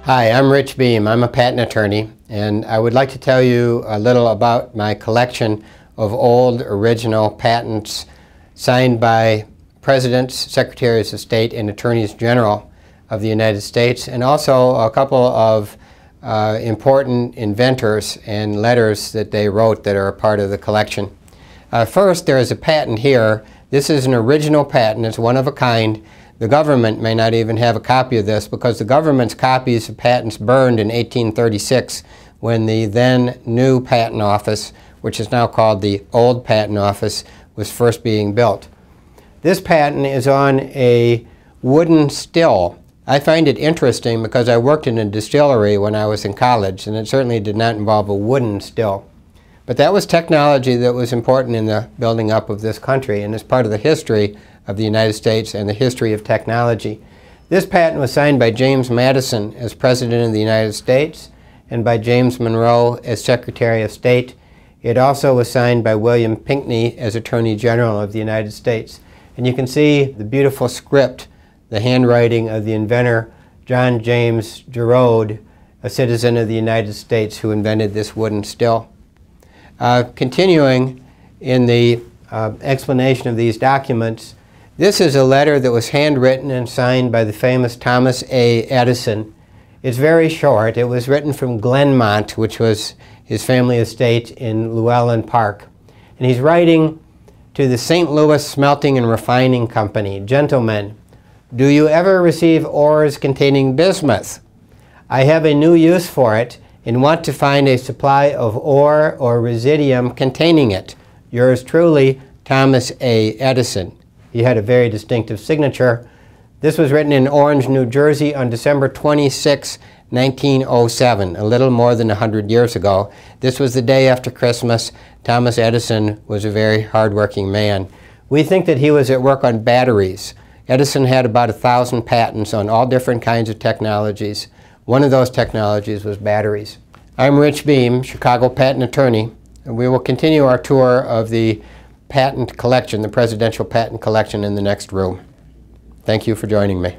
Hi, I'm Rich Beem. I'm a patent attorney, and I would like to tell you a little about my collection of old original patents signed by presidents, secretaries of state, and attorneys general of the United States, and also a couple of important inventors and letters that they wrote that are a part of the collection. First, there is a patent here. This is an original patent. It's one of a kind. The government may not even have a copy of this because the government's copies of patents burned in 1836 when the then new patent office, which is now called the Old Patent Office, was first being built. This patent is on a wooden still. I find it interesting because I worked in a distillery when I was in college, and it certainly did not involve a wooden still. But that was technology that was important in the building up of this country, and is part of the history of the United States and the history of technology. This patent was signed by James Madison as President of the United States and by James Monroe as Secretary of State. It also was signed by William Pinckney as Attorney General of the United States. And you can see the beautiful script, the handwriting of the inventor, John James Jerode, a citizen of the United States who invented this wooden still. Continuing in the explanation of these documents, this is a letter that was handwritten and signed by the famous Thomas A. Edison. It's very short. It was written from Glenmont, which was his family estate in Llewellyn Park. And he's writing to the St. Louis Smelting and Refining Company. Gentlemen, do you ever receive ores containing bismuth? I have a new use for it and want to find a supply of ore or residuum containing it. Yours truly, Thomas A. Edison. He had a very distinctive signature. This was written in Orange, New Jersey on December 26, 1907, a little more than 100 years ago. This was the day after Christmas. Thomas Edison was a very hardworking man. We think that he was at work on batteries. Edison had about 1,000 patents on all different kinds of technologies. One of those technologies was batteries. I'm Rich Beem, Chicago patent attorney, and we will continue our tour of the patent collection, the presidential patent collection, in the next room. Thank you for joining me.